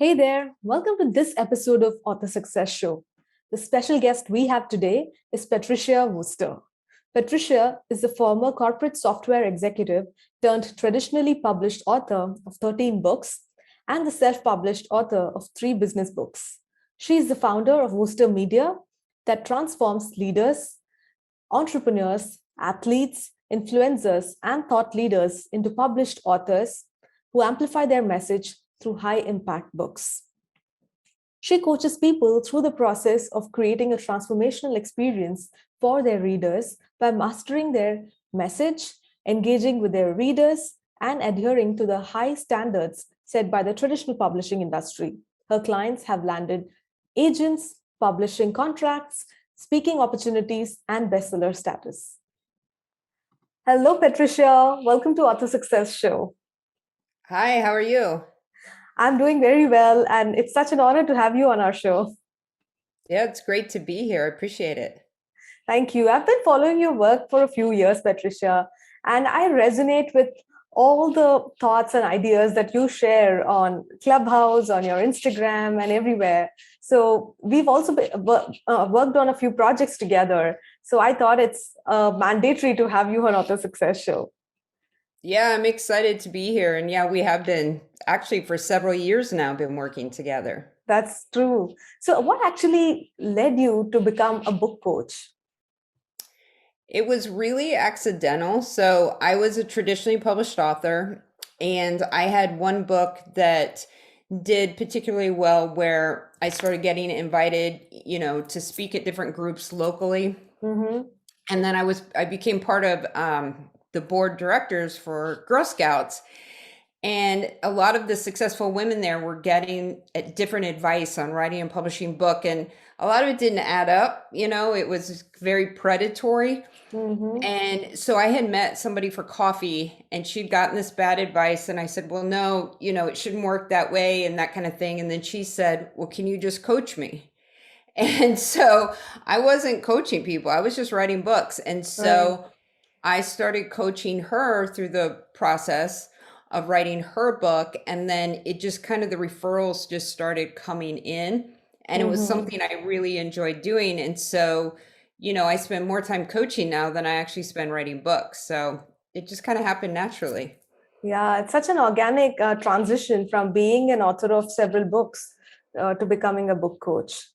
Hey there, welcome to this episode of Author Success Show. The special guest we have today is Patricia Wooster. Patricia is the former corporate software executive turned traditionally published author of 13 books and the self published author of 3 business books. She is the founder of WoosterMedia that transforms leaders, entrepreneurs, athletes, influencers, and thought leaders into published authors who amplify their message through high impact books. She coaches people through the process of creating a transformational experience for their readers by mastering their message, engaging with their readers, and adhering to the high standards set by the traditional publishing industry. Her clients have landed agents, publishing contracts, speaking opportunities, and bestseller status. Hello, Patricia. Welcome to Author Success Show. Hi, how are you? I'm doing very well, and it's such an honor to have you on our show. Yeah, it's great to be here. I appreciate it. Thank you. I've been following your work for a few years, Patricia, and I resonate with all the thoughts and ideas that you share on Clubhouse, on your Instagram, and everywhere. So we've also worked on a few projects together. So I thought it's mandatory to have you on Author Success Show. Yeah, I'm excited to be here. And yeah, we have been actually for several years now been working together. That's true. So what actually led you to become a book coach? It was really accidental. So I was a traditionally published author, and I had one book that did particularly well where I started getting invited, to speak at different groups locally. Mm-hmm. And then I became part of the board directors for Girl Scouts. And a lot of the successful women there were getting different advice on writing and publishing book. And a lot of it didn't add up. It was very predatory. Mm-hmm. And so I had met somebody for coffee and she'd gotten this bad advice. And I said, well, no, it shouldn't work that way and that kind of thing. And then she said, well, can you just coach me? And so I wasn't coaching people. I was just writing books. And Right. so I started coaching her through the process of writing her book. And then it just kind of the referrals just started coming in. And it was Mm-hmm. something I really enjoyed doing. And so, I spend more time coaching now than I actually spend writing books. So it just kind of happened naturally. Yeah, it's such an organic transition from being an author of several books to becoming a book coach.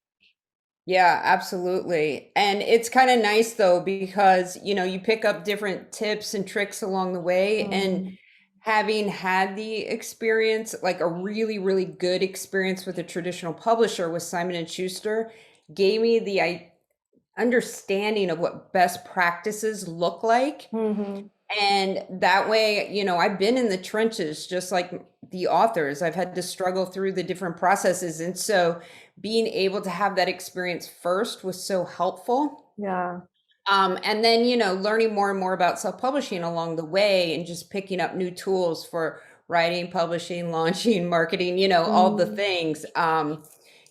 Yeah, absolutely. And it's kind of nice though, because, you pick up different tips and tricks along the way. And Mm. having had the experience, like a really, really good experience with a traditional publisher with Simon and Schuster, gave me the understanding of what best practices look like. Mm-hmm. And that way, I've been in the trenches just like the authors. I've had to struggle through the different processes. And so being able to have that experience first was so helpful. Yeah. And then, learning more and more about self-publishing along the way and just picking up new tools for writing, publishing, launching, marketing, all the Mm. things.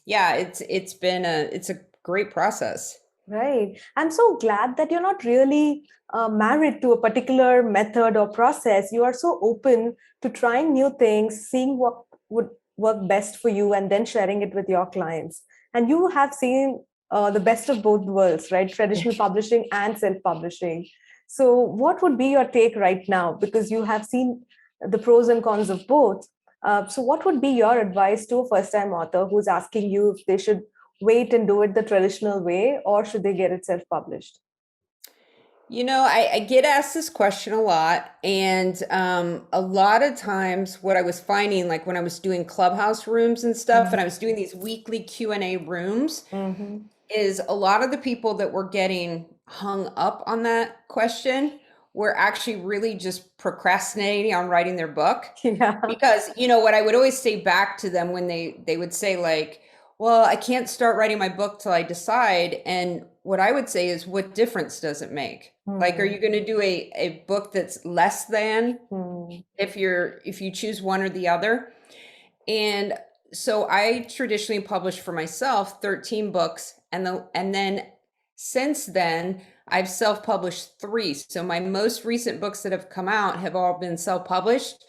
Yeah, it's a great process. Right. I'm so glad that you're not really married to a particular method or process. You are so open to trying new things, seeing what would work best for you, and then sharing it with your clients. And you have seen the best of both worlds, right? Traditional publishing and self publishing. So, what would be your take right now? Because you have seen the pros and cons of both. So, what would be your advice to a first time author who's asking you if they should wait and do it the traditional way, or should they get it self published? I get asked this question a lot, and a lot of times, what I was finding, like when I was doing clubhouse rooms and stuff, and I was doing these weekly Q&A rooms, Mm-hmm. is a lot of the people that were getting hung up on that question were actually really just procrastinating on writing their book. Yeah. Because, what I would always say back to them when they would say like, well, I can't start writing my book till I decide. And what I would say is, what difference does it make? Like, are Mm-hmm. you going to do a book that's less than Mm-hmm. if you choose one or the other? And so I traditionally published for myself 13 books, and then since then I've self-published 3. So my most recent books that have come out have all been self-published.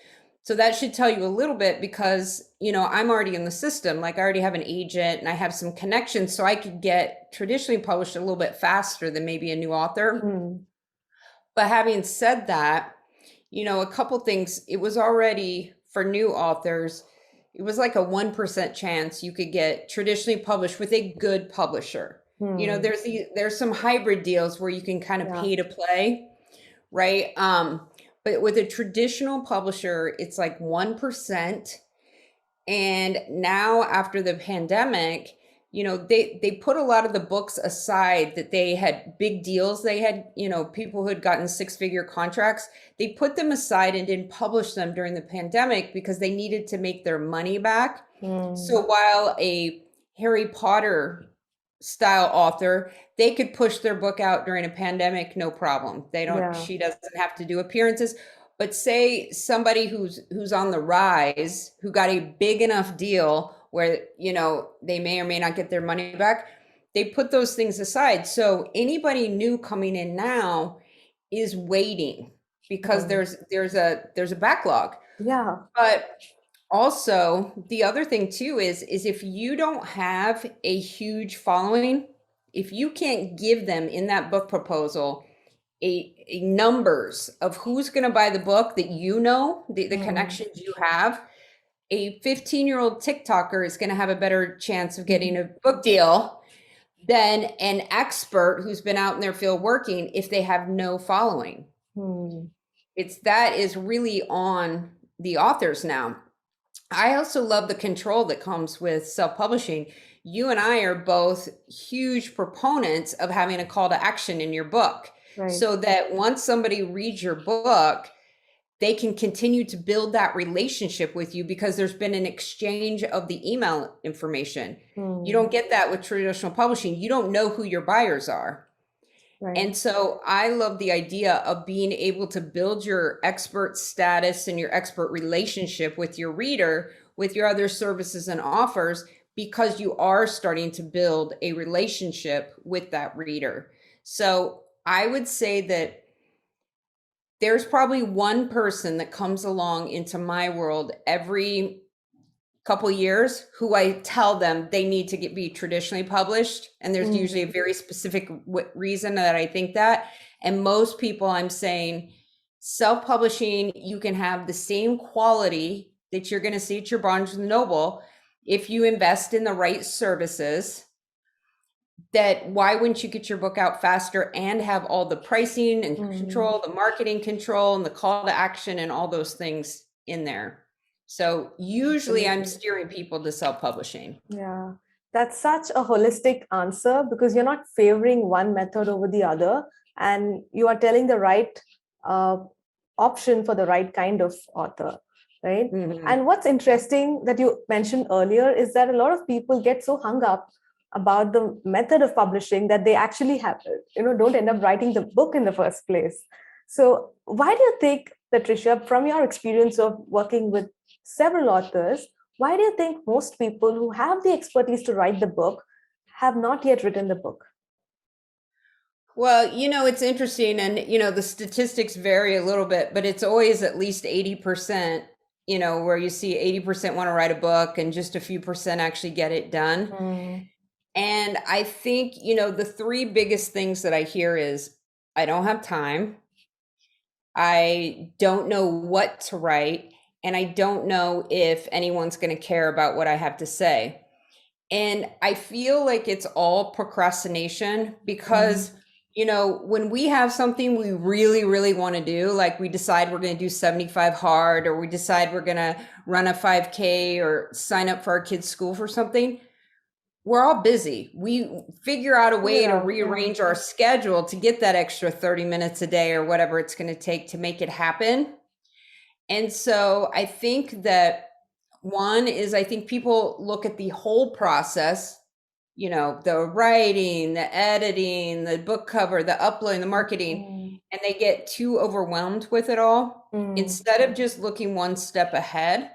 So that should tell you a little bit because, I'm already in the system. Like I already have an agent and I have some connections, so I could get traditionally published a little bit faster than maybe a new author. Mm. But having said that, a couple things, it was already for new authors, it was like a 1% chance you could get traditionally published with a good publisher. Mm. There's some hybrid deals where you can kind of Yeah. pay to play, right? But with a traditional publisher, it's like 1%. And now after the pandemic, they put a lot of the books aside that they had big deals. They had, people who had gotten 6-figure contracts. They put them aside and didn't publish them during the pandemic because they needed to make their money back. Mm. So while a Harry Potter style author, they could push their book out during a pandemic, no problem. Yeah. She doesn't have to do appearances. But say somebody who's on the rise, who got a big enough deal where, they may or may not get their money back, they put those things aside. So anybody new coming in now is waiting because Mm. there's a backlog. Yeah. But also, the other thing too is if you don't have a huge following, if you can't give them in that book proposal a numbers of who's going to buy the book that the Mm. connections you have, a 15-year-old TikToker is going to have a better chance of getting a book deal than an expert who's been out in their field working if they have no following. Mm. That is really on the authors now. I also love the control that comes with self-publishing. You and I are both huge proponents of having a call to action in your book, Right. so that once somebody reads your book, they can continue to build that relationship with you because there's been an exchange of the email information. You don't get that with traditional publishing. You don't know who your buyers are. Right. And so I love the idea of being able to build your expert status and your expert relationship with your reader, with your other services and offers, because you are starting to build a relationship with that reader. So I would say that there's probably one person that comes along into my world every couple years who I tell them they need to be traditionally published. And there's usually a very specific reason that I think that. And most people, I'm saying, self-publishing, you can have the same quality that you're going to see at your Barnes and Noble if you invest in the right services. That why wouldn't you get your book out faster and have all the pricing and control, the marketing control, and the call to action and all those things in there? So usually I'm steering people to self-publishing. Yeah, that's such a holistic answer because you're not favoring one method over the other, and you are telling the right uh, option for the right kind of author, right? Mm-hmm. And what's interesting that you mentioned earlier is that a lot of people get so hung up about the method of publishing that they actually have, don't end up writing the book in the first place. So why do you think, Patricia, from your experience of working with several authors, why do you think most people who have the expertise to write the book have not yet written the book? Well, it's interesting, and the statistics vary a little bit, but it's always at least 80%, where you see 80% want to write a book and just a few percent actually get it done. And I think, the three biggest things that I hear is I don't have time, I don't know what to write, and I don't know if anyone's going to care about what I have to say. And I feel like it's all procrastination because, when we have something we really, really want to do, like we decide we're going to do 75 hard, or we decide we're going to run a 5K or sign up for our kids' school for something, we're all busy. We figure out a way to rearrange our schedule to get that extra 30 minutes a day or whatever it's going to take to make it happen. And so I think that one is, I think people look at the whole process, the writing, the editing, the book cover, the uploading, the marketing, and they get too overwhelmed with it all instead of just looking one step ahead.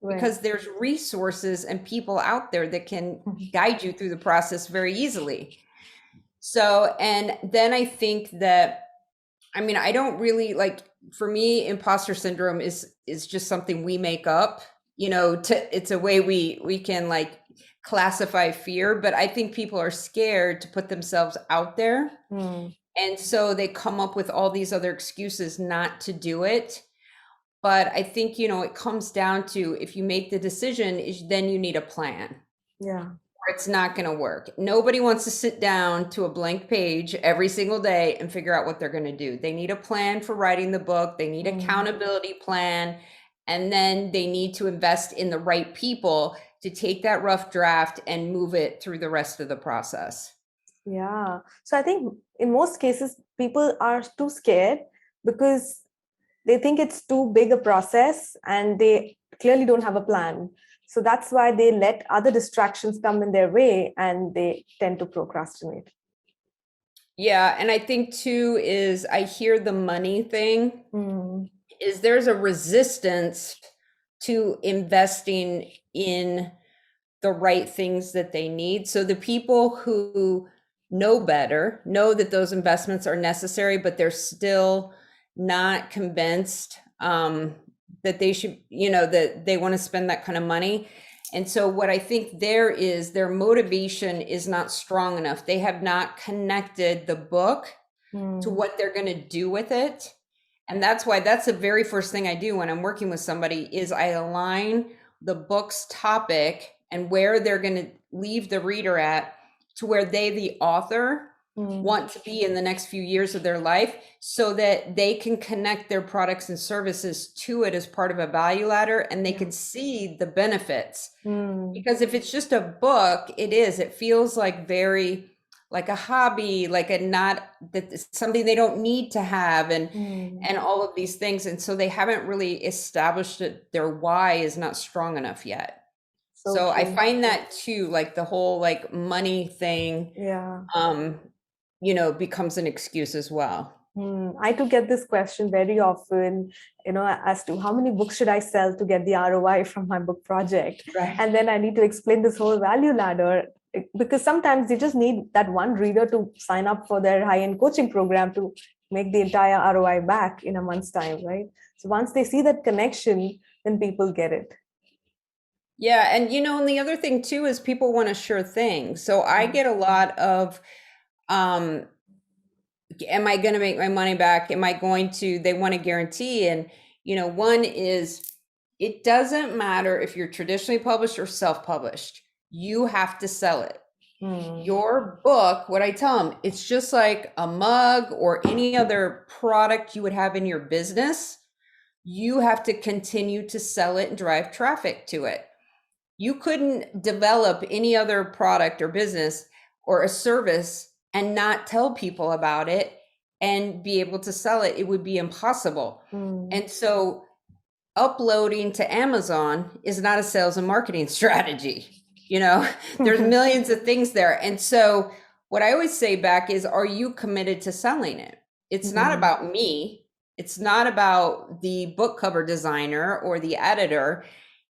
Because there's resources and people out there that can guide you through the process very easily. So, and then I think that I mean, I don't really like, for me, imposter syndrome is just something we make up, it's a way we can like classify fear, but I think people are scared to put themselves out there. And so they come up with all these other excuses not to do it. But I think, it comes down to, if you make the decision, then you need a plan. Yeah. Or it's not going to work. Nobody wants to sit down to a blank page every single day and figure out what they're going to do. They need a plan for writing the book. They need accountability plan. And then they need to invest in the right people to take that rough draft and move it through the rest of the process. Yeah. So I think in most cases, people are too scared because they think it's too big a process and they clearly don't have a plan. So that's why they let other distractions come in their way and they tend to procrastinate. Yeah. And I think too is I hear the money thing is there's a resistance to investing in the right things that they need. So the people who know better know that those investments are necessary, but they're still not convinced that they should, that they want to spend that kind of money. And so what I think there is, their motivation is not strong enough. They have not connected the book to what they're going to do with it. And that's why that's the very first thing I do when I'm working with somebody is I align the book's topic and where they're going to leave the reader at to where they, the author, want to be in the next few years of their life, so that they can connect their products and services to it as part of a value ladder and they can see the benefits. Because if it's just a book, it feels like very like a hobby, like something they don't need to have, and all of these things. And so they haven't really established that their why is not strong enough yet. So I find that too, like the whole like money thing, becomes an excuse as well. I do get this question very often, as to how many books should I sell to get the ROI from my book project? Right. And then I need to explain this whole value ladder, because sometimes you just need that one reader to sign up for their high-end coaching program to make the entire ROI back in a month's time, right? So once they see that connection, then people get it. Yeah. And, and the other thing too is people want a sure thing. So I get a lot of, am I going to make my money back? Am I going to, they want a guarantee. And, one is, it doesn't matter if you're traditionally published or self-published, you have to sell it. Your book, what I tell them, it's just like a mug or any other product you would have in your business. You have to continue to sell it and drive traffic to it. You couldn't develop any other product or business or a service and not tell people about it and be able to sell it. It would be impossible. And so uploading to Amazon is not a sales and marketing strategy. There's millions of things there. And so what I always say back is, are you committed to selling it? It's not about me. It's not about the book cover designer or the editor.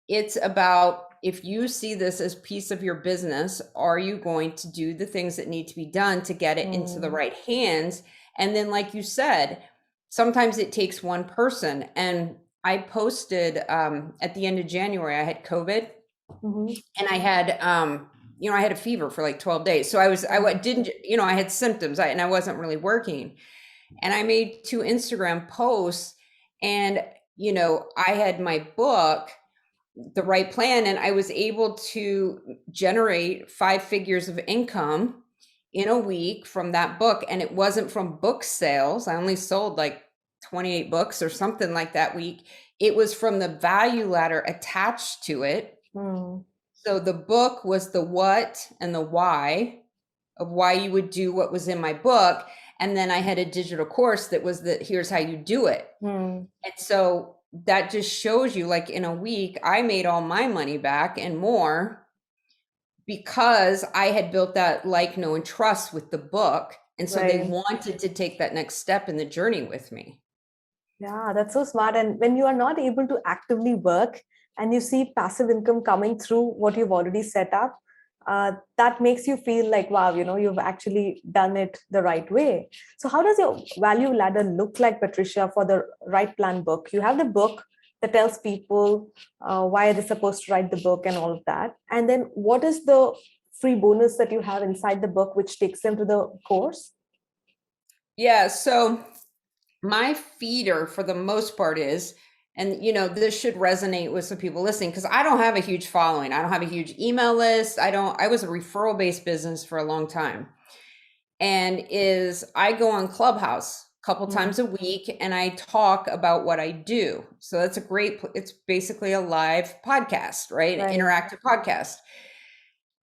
It's about, if you see this as piece of your business, are you going to do the things that need to be done to get it into the right hands? And then, like you said, sometimes it takes one person. And I posted at the end of January, I had COVID and I had, I had a fever for like 12 days. So I had symptoms and I wasn't really working. And I made 2 Instagram posts and, I had my book, The Right Plan, and I was able to generate 5 figures of income in a week from that book. And it wasn't from book sales. I only sold like 28 books or something like that week. It was from the value ladder attached to it. So the book was the what and the why of why you would do what was in my book. And then I had a digital course that was here's how you do it. And so that just shows you, like, in a week, I made all my money back and more because I had built that like, know, and trust with the book. And so they wanted to take that next step in the journey with me. Yeah, that's so smart. And when you are not able to actively work and you see passive income coming through what you've already set up, that makes you feel like, wow, you've actually done it the right way. So how does your value ladder look like, Patricia, for the Right Plan book? You have the book that tells people why they're supposed to write the book and all of that. And then what is the free bonus that you have inside the book, which takes them to the course? Yeah. So my feeder for the most part is, and this should resonate with some people listening, because I don't have a huge following. I don't have a huge email list. I was a referral based business for a long time. And I go on Clubhouse a couple times a week and I talk about what I do. So that's it's basically a live podcast, right? An interactive podcast.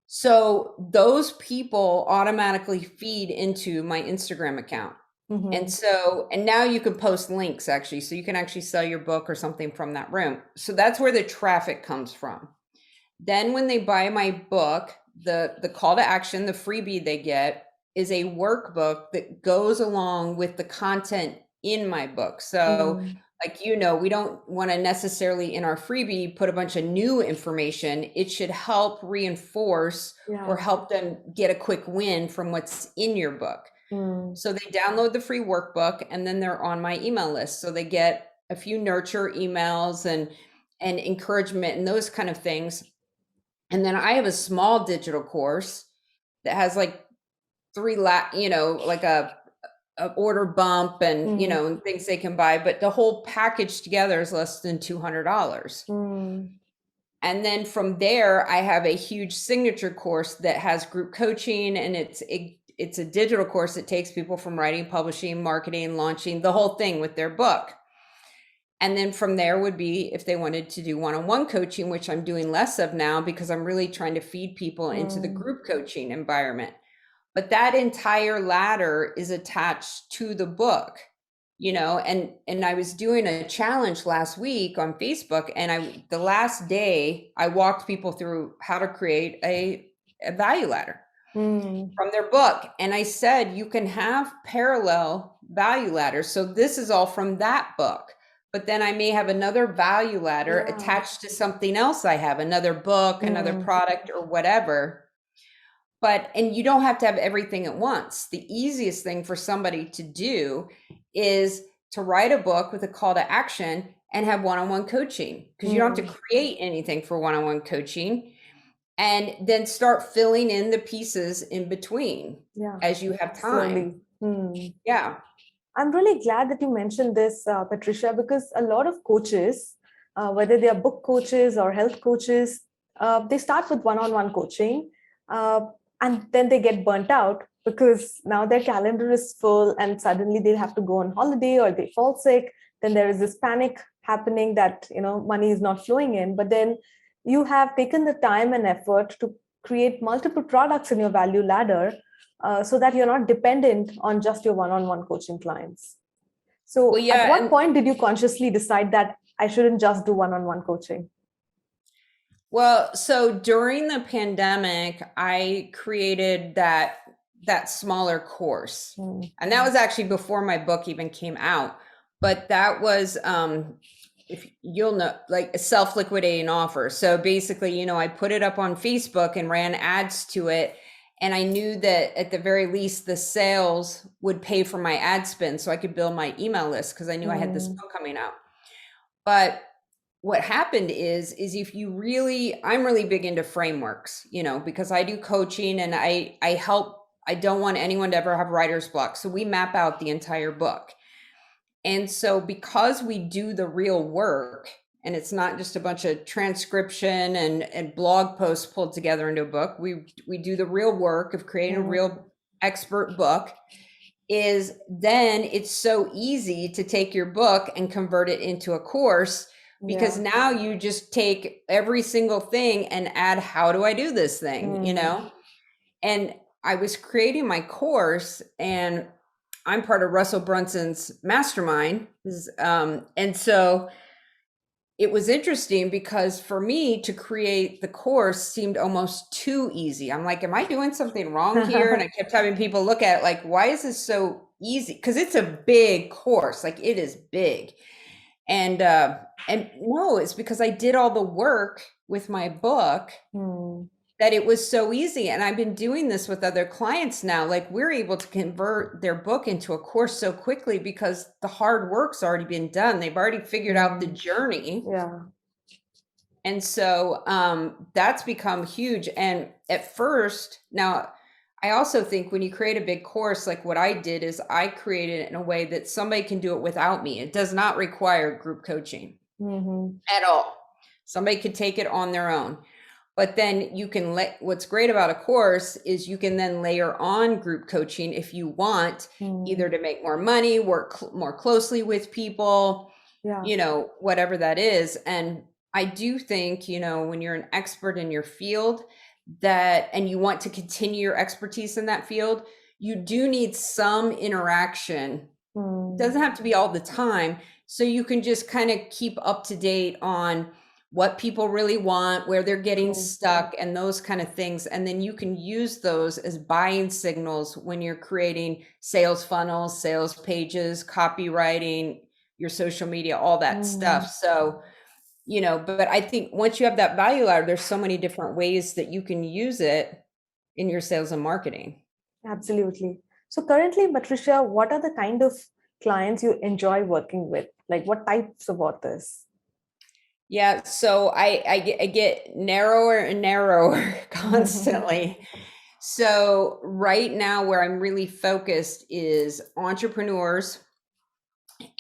So those people automatically feed into my Instagram account. And now you can post links actually. So you can actually sell your book or something from that room. So that's where the traffic comes from. Then when they buy my book, the call to action, the freebie they get is a workbook that goes along with the content in my book. So we don't want to necessarily in our freebie put a bunch of new information. It should help reinforce or help them get a quick win from what's in your book. So they download the free workbook and then they're on my email list. So they get a few nurture emails and encouragement and those kind of things. And then I have a small digital course that has like like a order bump and, and things they can buy, but the whole package together is less than $200. And then from there, I have a huge signature course that has group coaching, and it's a digital course that takes people from writing, publishing, marketing, launching, the whole thing with their book. And then from there would be if they wanted to do one-on-one coaching, which I'm doing less of now because I'm really trying to feed people into the group coaching environment. But that entire ladder is attached to the book, and I was doing a challenge last week on Facebook, and the last day I walked people through how to create a value ladder from their book. And I said, you can have parallel value ladders. So this is all from that book. But then I may have another value ladder attached to something else. I have another book, another product or whatever. And you don't have to have everything at once. The easiest thing for somebody to do is to write a book with a call to action and have one-on-one coaching, because you don't have to create anything for one-on-one coaching, and then start filling in the pieces in between as you have time. Yeah. I'm really glad that you mentioned this, Patricia, because a lot of coaches, whether they are book coaches or health coaches, they start with one-on-one coaching, and then they get burnt out because now their calendar is full and suddenly they have to go on holiday or they fall sick. Then there is this panic happening that, money is not flowing in. But then you have taken the time and effort to create multiple products in your value ladder, so that you're not dependent on just your one-on-one coaching clients. So at what point did you consciously decide that I shouldn't just do one-on-one coaching? Well, so during the pandemic, I created that smaller course. And that was actually before my book even came out. But that was, if you'll know, like a self-liquidating offer. So basically, I put it up on Facebook and ran ads to it. And I knew that at the very least, the sales would pay for my ad spend so I could build my email list, because I knew I had this book coming out. But what happened is if you I'm really big into frameworks, because I do coaching and I help. I don't want anyone to ever have writer's block. So we map out the entire book. And so because we do the real work, and it's not just a bunch of transcription and blog posts pulled together into a book, we do the real work of creating a real expert book, then it's so easy to take your book and convert it into a course, because now you just take every single thing and add, how do I do this thing, And I was creating my course, and I'm part of Russell Brunson's mastermind. And so it was interesting because for me to create the course seemed almost too easy. I'm like, am I doing something wrong here? And I kept having people look at it like, why is this so easy? Because it's a big course, like it is big. And no, it's because I did all the work with my book that it was so easy. And I've been doing this with other clients now. Like, we're able to convert their book into a course so quickly because the hard work's already been done. They've already figured out the journey. Yeah. And so that's become huge. And at first, now I also think when you create a big course, like what I did is I created it in a way that somebody can do it without me. It does not require group coaching at all. Somebody could take it on their own. But then you can what's great about a course is you can then layer on group coaching if you want, either to make more money, work more closely with people, whatever that is. And I do think, when you're an expert in your field and you want to continue your expertise in that field, you do need some interaction. It doesn't have to be all the time. So you can just kind of keep up to date on what people really want, where they're getting stuck, and those kind of things. And then you can use those as buying signals when you're creating sales funnels, sales pages, copywriting, your social media, all that stuff. So, but I think once you have that value ladder, there's so many different ways that you can use it in your sales and marketing. Absolutely. So currently, Patricia, what are the kind of clients you enjoy working with? Like, what types of authors? Yeah, so I get narrower and narrower constantly. So right now where I'm really focused is entrepreneurs.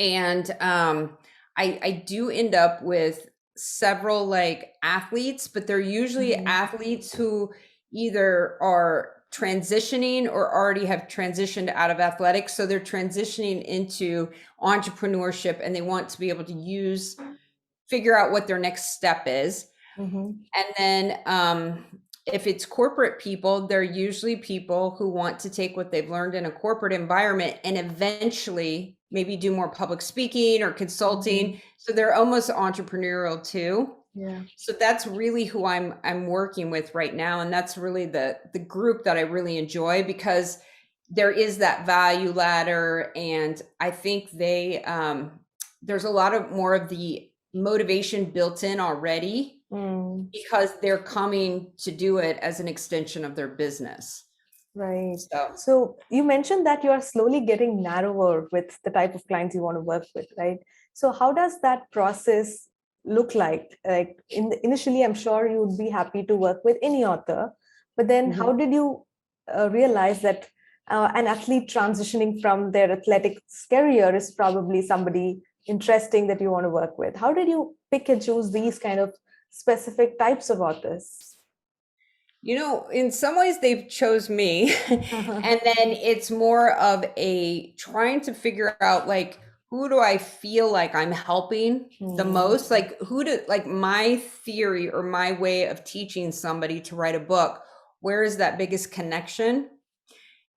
And I do end up with several like athletes, but they're usually athletes who either are transitioning or already have transitioned out of athletics. So they're transitioning into entrepreneurship and they want to be able to figure out what their next step is. And then if it's corporate people, they're usually people who want to take what they've learned in a corporate environment and eventually maybe do more public speaking or consulting. So they're almost entrepreneurial too. Yeah. So that's really who I'm working with right now. And that's really the group that I really enjoy because there is that value ladder. And I think there's a lot of more of the motivation built in already because they're coming to do it as an extension of their business. Right. So you mentioned that you are slowly getting narrower with the type of clients you want to work with, right? So how does that process look like? Like initially, I'm sure you would be happy to work with any author, but then how did you realize that an athlete transitioning from their athletics career is probably somebody interesting that you want to work with? How did you pick and choose these kind of specific types of authors? In some ways they've chose me and then it's more of a trying to figure out like, who do I feel like I'm helping the most? Like my theory or my way of teaching somebody to write a book, where is that biggest connection?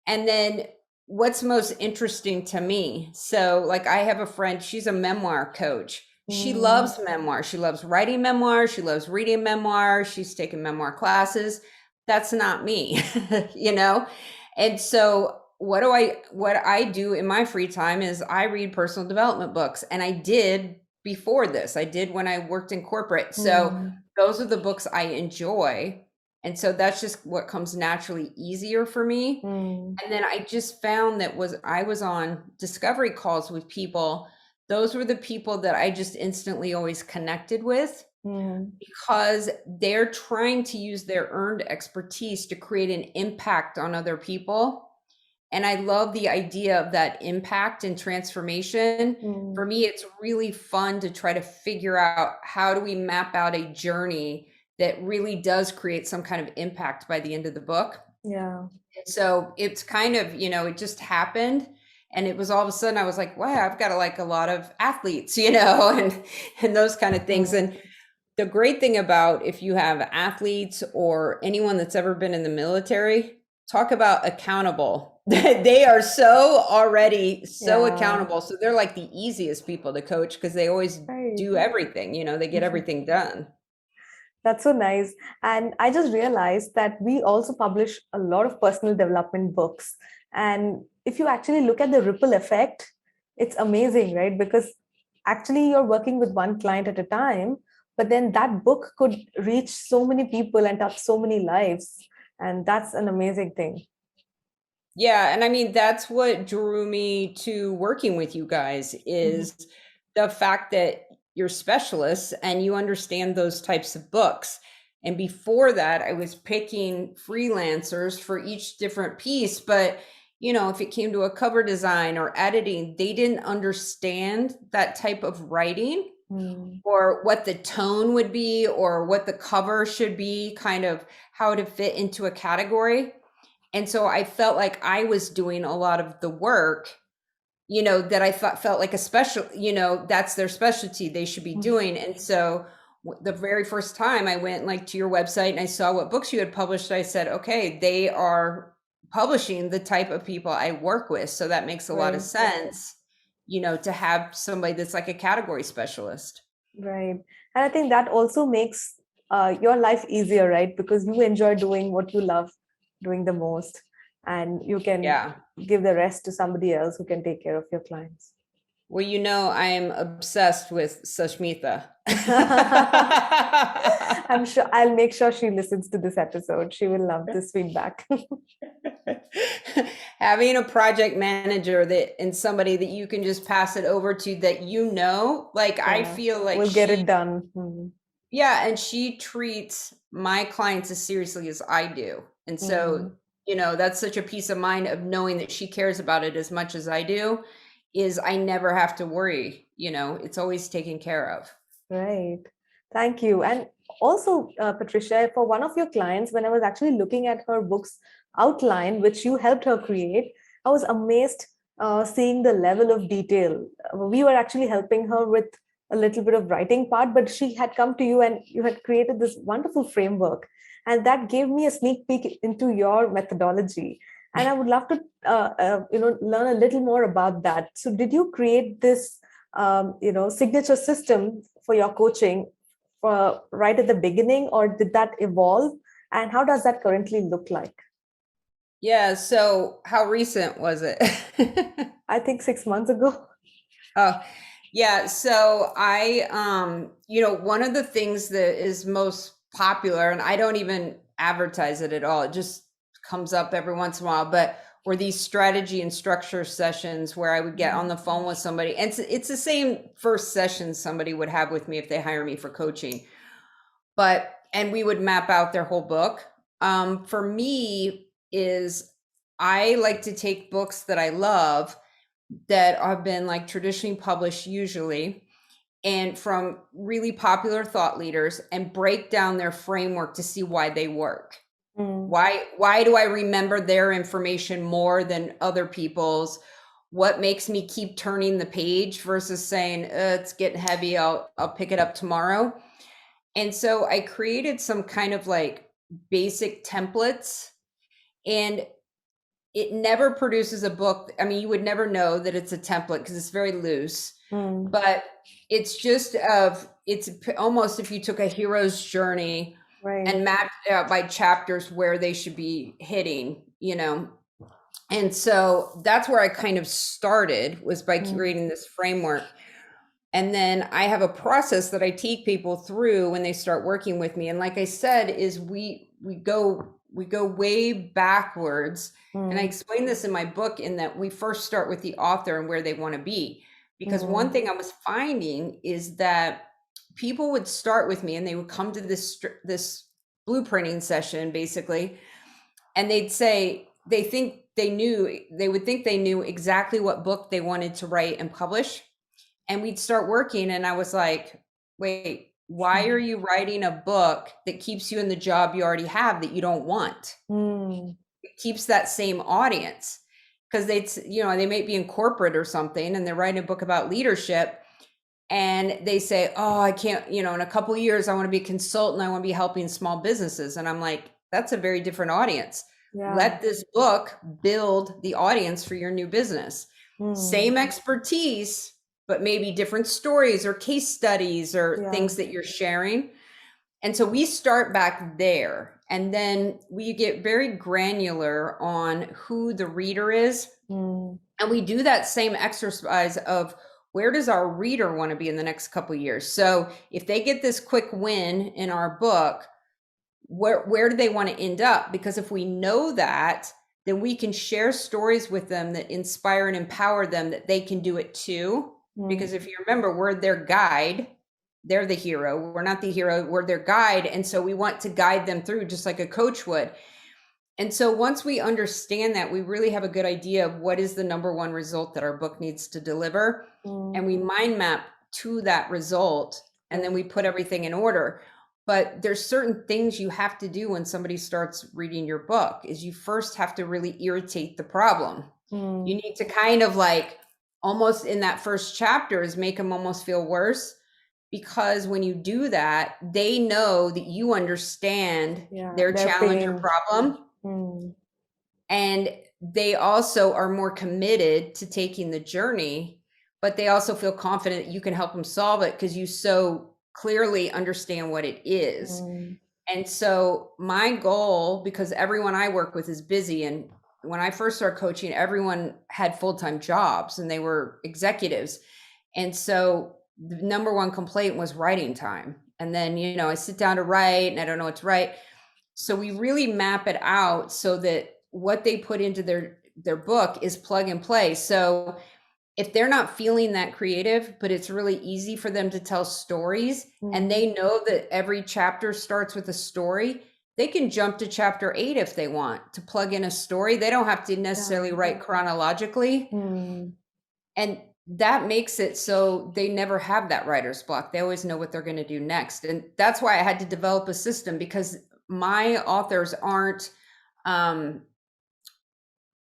And then what's most interesting to me? So like I have a friend, she's a memoir coach. She loves memoir. She loves writing memoir. She loves reading memoir. She's taken memoir classes. That's not me, And so what I do in my free time is I read personal development books. And I did before this. I did when I worked in corporate. So those are the books I enjoy. And so that's just what comes naturally easier for me. And then I just found that I was on discovery calls with people. Those were the people that I just instantly always connected with because they're trying to use their earned expertise to create an impact on other people. And I love the idea of that impact and transformation. For me, it's really fun to try to figure out how do we map out a journey that really does create some kind of impact by the end of the book. Yeah. So it's kind of, it just happened. And it was all of a sudden I was like, wow, I've got like a lot of athletes, and those kind of things. And the great thing about if you have athletes or anyone that's ever been in the military, talk about accountable. They are already so accountable. So they're like the easiest people to coach because they always do everything, they get everything done. That's so nice. And I just realized that we also publish a lot of personal development books. And if you actually look at the ripple effect, it's amazing, right? Because actually you're working with one client at a time, but then that book could reach so many people and touch so many lives. And that's an amazing thing. Yeah, and I mean that's what drew me to working with you guys Mhm. is the fact that you're specialists and you understand those types of books. And before that, I was picking freelancers for each different piece, but if it came to a cover design or editing, they didn't understand that type of writing Mm. or what the tone would be or what the cover should be, kind of how to fit into a category. And so I felt like I was doing a lot of the work, that I thought felt like a special, that's their specialty they should be Mm. doing. And so the very first time I went like to your website and I saw what books you had published, I said, okay, they are publishing the type of people I work with. So that makes a lot of Right. sense, to have somebody that's like a category specialist. Right. And I think that also makes your life easier, right? Because you enjoy doing what you love doing the most, and you can Yeah. give the rest to somebody else who can take care of your clients. Well, I'm obsessed with Sushmita. I'm sure I'll make sure she listens to this episode. She will love this feedback. Having a project manager and somebody that you can just pass it over to that like I Yeah, feel like we'll get it done. yeah, and she treats my clients as seriously as I do. And so, Mm. that's such a peace of mind of knowing that she cares about it as much as I do, is I never have to worry, it's always taken care of. Right. Thank you. And also, Patricia, for one of your clients, when I was actually looking at her book's outline, which you helped her create, I was amazed seeing the level of detail. We were actually helping her with a little bit of writing part, but she had come to you and you had created this wonderful framework. And that gave me a sneak peek into your methodology. And I would love to, learn a little more about that. So, did you create this signature system for your coaching right at the beginning, or did that evolve? And how does that currently look like? Yeah, so how recent was it? I think 6 months ago. Oh, yeah. So one of the things that is most popular, and I don't even advertise it at all, it just comes up every once in a while, but were these strategy and structure sessions where I would get on the phone with somebody. And it's the same first session somebody would have with me if they hire me for coaching. And we would map out their whole book. For me is I like to take books that I love that have been like traditionally published usually and from really popular thought leaders and break down their framework to see why they work. Mm. Why do I remember their information more than other people's? What makes me keep turning the page versus saying it's getting heavy, I'll pick it up tomorrow. And so I created some kind of like basic templates, and it never produces a book. I mean, you would never know that it's a template because it's very loose, but it's almost if you took a hero's journey Right. and mapped it out by chapters where they should be hitting, And so that's where I kind of started, was by creating this framework. And then I have a process that I take people through when they start working with me. And like I said, is we go way backwards. And I explain this in my book, in that we first start with the author and where they want to be. Because one thing I was finding is that people would start with me and they would come to this blueprinting session basically, and they'd say they would think they knew exactly what book they wanted to write and publish. And we'd start working and I was like, wait, why are you writing a book that keeps you in the job you already have that you don't want? It keeps that same audience, because they might be in corporate or something and they're writing a book about leadership and they say, oh, I can't, in a couple of years, I want to be a consultant. I want to be helping small businesses. And I'm like, that's a very different audience. Yeah. Let this book build the audience for your new business. Same expertise, but maybe different stories or case studies or things that you're sharing. And so we start back there, and then we get very granular on who the reader is. And we do that same exercise of where does our reader want to be in the next couple of years? So if they get this quick win in our book, where do they want to end up? Because if we know that, then we can share stories with them that inspire and empower them that they can do it too. Because if you remember, we're their guide. They're the hero. We're not the hero. We're their guide. And so we want to guide them through just like a coach would. And so once we understand that, we really have a good idea of what is the number one result that our book needs to deliver. And we mind map to that result, and then we put everything in order. But there's certain things you have to do when somebody starts reading your book is you first have to really irritate the problem. You need to kind of like almost in that first chapter is make them almost feel worse, because when you do that, they know that you understand their challenge or problem. And they also are more committed to taking the journey, but they also feel confident you can help them solve it because you so clearly understand what it is. And so my goal, because everyone I work with is busy, and when I first started coaching, everyone had full-time jobs and they were executives. And so the number one complaint was writing time. And then, I sit down to write and I don't know what to write. So we really map it out so that what they put into their book is plug and play. So if they're not feeling that creative, but it's really easy for them to tell stories, and they know that every chapter starts with a story, they can jump to chapter 8 if they want to plug in a story. They don't have to necessarily write chronologically. And that makes it so they never have that writer's block. They always know what they're going to do next. And that's why I had to develop a system, because my authors aren't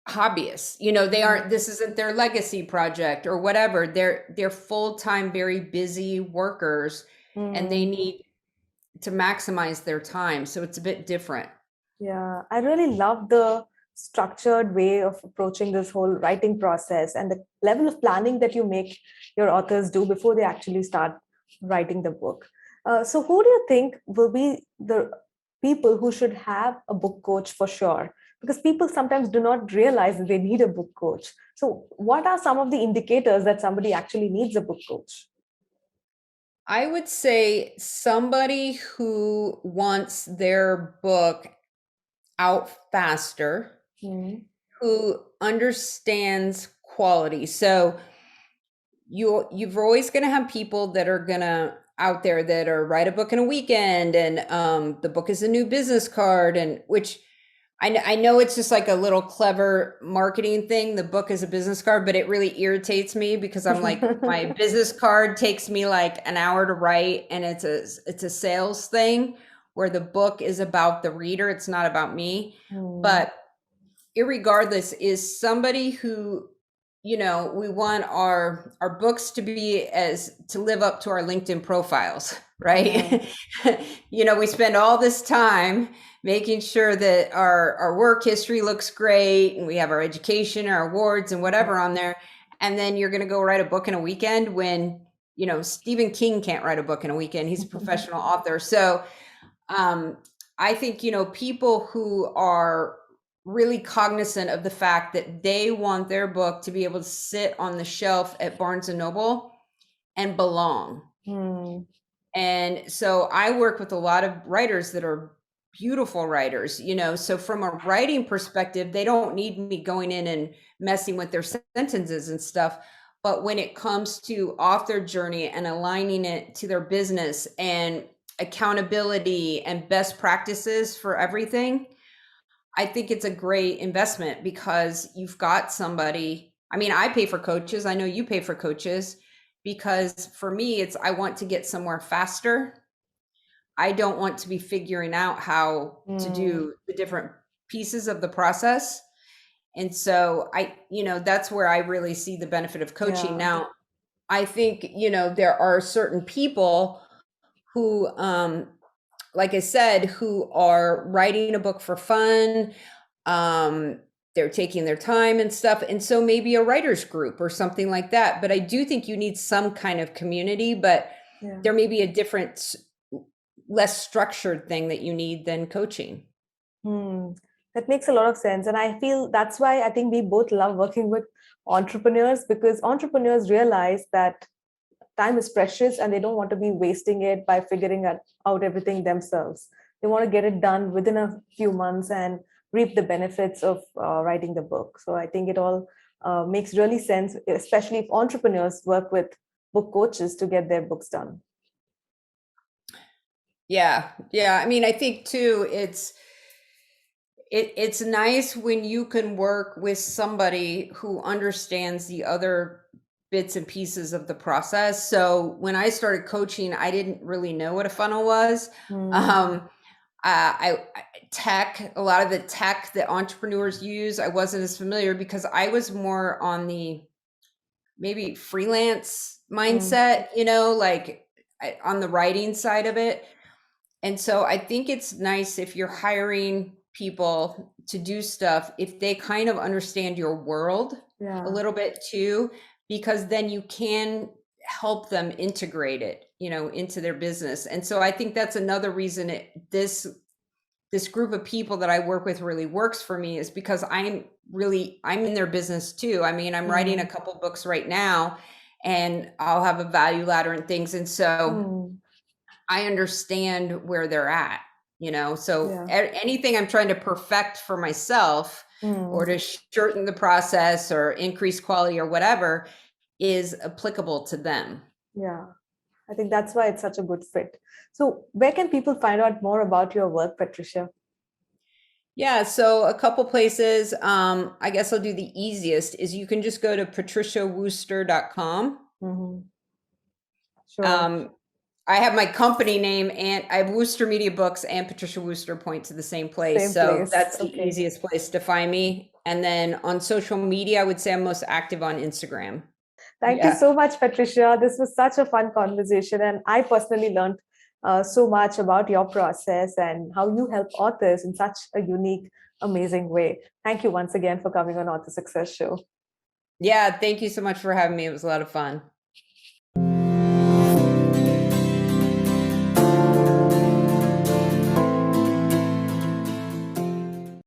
hobbyists. They aren't, this isn't their legacy project or whatever. They're full-time, very busy workers, and they need to maximize their time. So it's a bit different. Yeah, I really love the structured way of approaching this whole writing process and the level of planning that you make your authors do before they actually start writing the book. So who do you think will be the people who should have a book coach for sure? Because people sometimes do not realize that they need a book coach. So what are some of the indicators that somebody actually needs a book coach? I would say somebody who wants their book out faster, who understands quality. So you're always going to have people that are going to out there that are write a book in a weekend, and the book is a new business card, and which I know it's just like a little clever marketing thing. The book is a business card, but it really irritates me because I'm like, my business card takes me like an hour to write, and it's a sales thing, where the book is about the reader. It's not about me. But irregardless, is somebody who, we want our books to be to live up to our LinkedIn profiles, right? We spend all this time making sure that our work history looks great, and we have our education, our awards, and whatever on there. And then you're going to go write a book in a weekend when, Stephen King can't write a book in a weekend. He's a professional author. So I think, people who are really cognizant of the fact that they want their book to be able to sit on the shelf at Barnes and Noble and belong. And so I work with a lot of writers that are beautiful writers, so from a writing perspective, they don't need me going in and messing with their sentences and stuff. But when it comes to author journey and aligning it to their business and accountability and best practices for everything, I think it's a great investment, because you've got somebody. I mean, I pay for coaches. I know you pay for coaches, because for me, I want to get somewhere faster. I don't want to be figuring out how to do the different pieces of the process. And so that's where I really see the benefit of coaching. Now, I think, there are certain people who, like I said, who are writing a book for fun. They're taking their time and stuff. And so maybe a writer's group or something like that. But I do think you need some kind of community, but there may be a different, less structured thing that you need than coaching. That makes a lot of sense. And I feel that's why I think we both love working with entrepreneurs, because entrepreneurs realize that time is precious and they don't want to be wasting it by figuring out everything themselves. They want to get it done within a few months and reap the benefits of writing the book. So I think it all makes really sense, especially if entrepreneurs work with book coaches to get their books done. Yeah. I mean, I think too, it's nice when you can work with somebody who understands the other bits and pieces of the process. So when I started coaching, I didn't really know what a funnel was. I tech, a lot of the tech that entrepreneurs use, I wasn't as familiar because I was more on the maybe freelance mindset, like on the writing side of it. And so I think it's nice if you're hiring people to do stuff, if they kind of understand your world a little bit too, because then you can help them integrate it, into their business. And so I think that's another reason this group of people that I work with really works for me, is because I'm in their business too. I mean, I'm writing a couple books right now and I'll have a value ladder and things. And so I understand where they're at, so anything I'm trying to perfect for myself or to shorten the process or increase quality or whatever is applicable to them. Yeah, I think that's why it's such a good fit. So where can people find out more about your work, Patricia? Yeah, so a couple places. I guess I'll do the easiest is you can just go to patriciawooster.com. Sure. I have my company name and I have WoosterMedia Books and Patricia Wooster point to the same place. So that's the easiest place to find me. And then on social media, I would say I'm most active on Instagram. Thank you so much, Patricia. This was such a fun conversation. And I personally learned so much about your process and how you help authors in such a unique, amazing way. Thank you once again for coming on Author Success Show. Yeah, thank you so much for having me. It was a lot of fun.